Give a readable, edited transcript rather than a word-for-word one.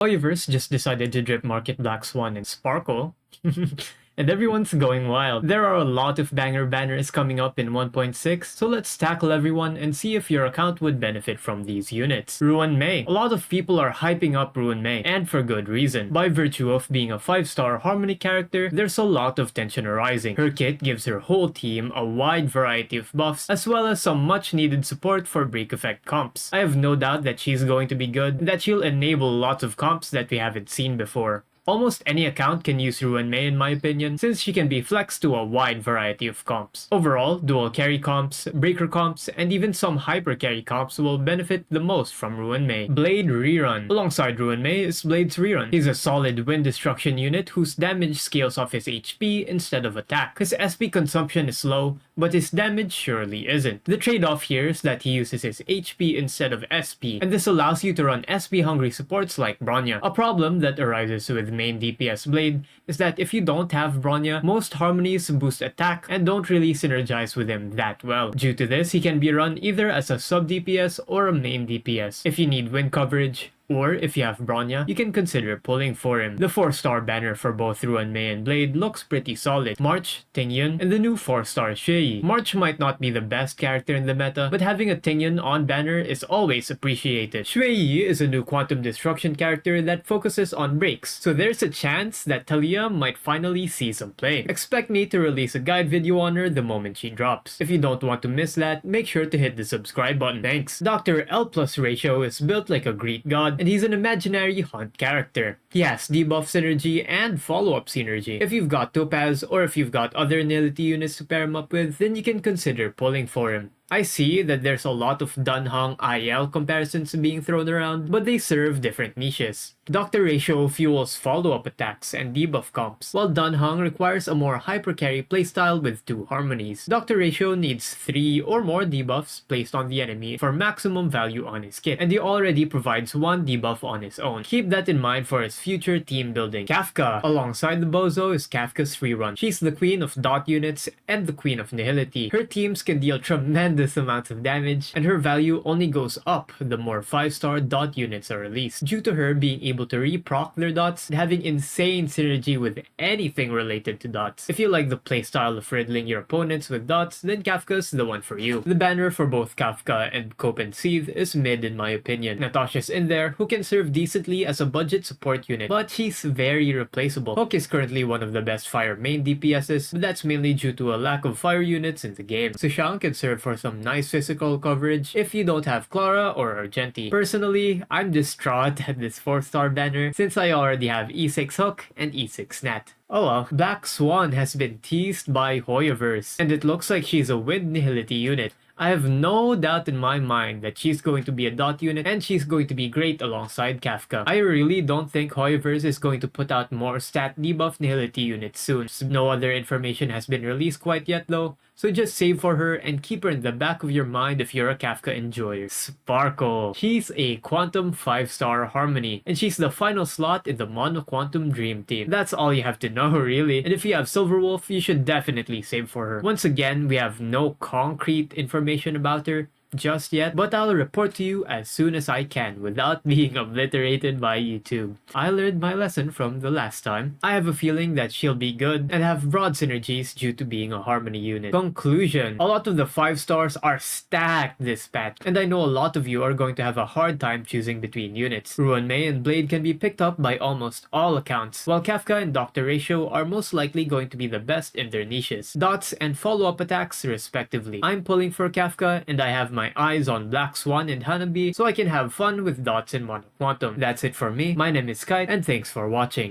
Kylefrs just decided to drip market Black Swan and Sparkle. And everyone's going wild. There are a lot of banger banners coming up in 1.6, so let's tackle everyone and see if your account would benefit from these units. Ruan Mei. A lot of people are hyping up Ruan Mei, and for good reason. By virtue of being a 5-star Harmony character, there's a lot of tension arising. Her kit gives her whole team a wide variety of buffs, as well as some much needed support for break effect comps. I have no doubt that she's going to be good, that she'll enable lots of comps that we haven't seen before. Almost any account can use Ruan Mei in my opinion, since she can be flexed to a wide variety of comps. Overall, dual carry comps, breaker comps, and even some hyper carry comps will benefit the most from Ruan Mei. Blade Rerun. Alongside Ruan Mei is Blade's Rerun. He's a solid wind destruction unit whose damage scales off his HP instead of attack. His SP consumption is low, but his damage surely isn't. The trade-off here is that he uses his HP instead of SP, and this allows you to run SP hungry supports like Bronya. A problem that arises with main DPS Blade is that if you don't have Bronya, most harmonies boost attack and don't really synergize with him that well. Due to this, he can be run either as a sub DPS or a main DPS. If you need wind coverage, or if you have Bronya, you can consider pulling for him. The 4-star banner for both Ruan Mei and Blade looks pretty solid. March, Tingyun, and the new 4-star Shui. March might not be the best character in the meta, but having a Tingyun on banner is always appreciated. Shui is a new quantum destruction character that focuses on breaks, so there's a chance that Talia might finally see some play. Expect me to release a guide video on her the moment she drops. If you don't want to miss that, make sure to hit the subscribe button. Thanks. Dr. L+ ratio is built like a Greek god, and he's an imaginary hunt character. He has debuff synergy and follow-up synergy. If you've got Topaz or if you've got other nility units to pair him up with, then you can consider pulling for him. I see that there's a lot of Dunhong IL comparisons being thrown around, but they serve different niches. Dr. Ratio fuels follow-up attacks and debuff comps, while Dunhong requires a more hyper-carry playstyle with 2 harmonies. Dr. Ratio needs 3 or more debuffs placed on the enemy for maximum value on his kit, and he already provides 1 debuff on his own. Keep that in mind for his future team building. Kafka. Alongside the Bozo is Kafka's free run. She's the queen of dot units and the queen of nihility. Her teams can deal tremendous amounts of damage, and her value only goes up the more 5-star dot units are released, due to her being able to reproc their dots and having insane synergy with anything related to dots. If you like the playstyle of riddling your opponents with dots, then Kafka's the one for you. The banner for both Kafka and Cope and Seethe is mid in my opinion. Natasha's in there, who can serve decently as a budget support unit, but she's very replaceable. Hook is currently one of the best fire main DPSs, but that's mainly due to a lack of fire units in the game. Sushang can serve for some nice physical coverage if you don't have Clara or Argenti. Personally, I'm distraught at this 4-star banner since I already have E6 Hook and E6 Nat. Oh well. Black Swan has been teased by Hoyoverse, and it looks like she's a wind nihility unit. I have no doubt in my mind that she's going to be a dot unit and she's going to be great alongside Kafka. I really don't think Hoyoverse is going to put out more stat debuff nihility units soon. No other information has been released quite yet though, so just save for her and keep her in the back of your mind if you're a Kafka enjoyer. Sparkle. She's a quantum 5-star harmony, and she's the final slot in the Mono Quantum Dream team. That's all you have to know really, and if you have Silverwolf, you should definitely save for her. Once again, we have no concrete information about her just yet, but I'll report to you as soon as I can without being obliterated by YouTube. I learned my lesson from the last time. I have a feeling that she'll be good and have broad synergies due to being a harmony unit. Conclusion. A lot of the 5-stars are stacked this patch, and I know a lot of you are going to have a hard time choosing between units. Ruan Mei and Blade can be picked up by almost all accounts, while Kafka and Dr. Ratio are most likely going to be the best in their niches. Dots and follow-up attacks respectively. I'm pulling for Kafka, and I have my eyes on Black Swan and Hanabi so I can have fun with dots in Mono Quantum. That's it for me. My name is Kyte, and thanks for watching.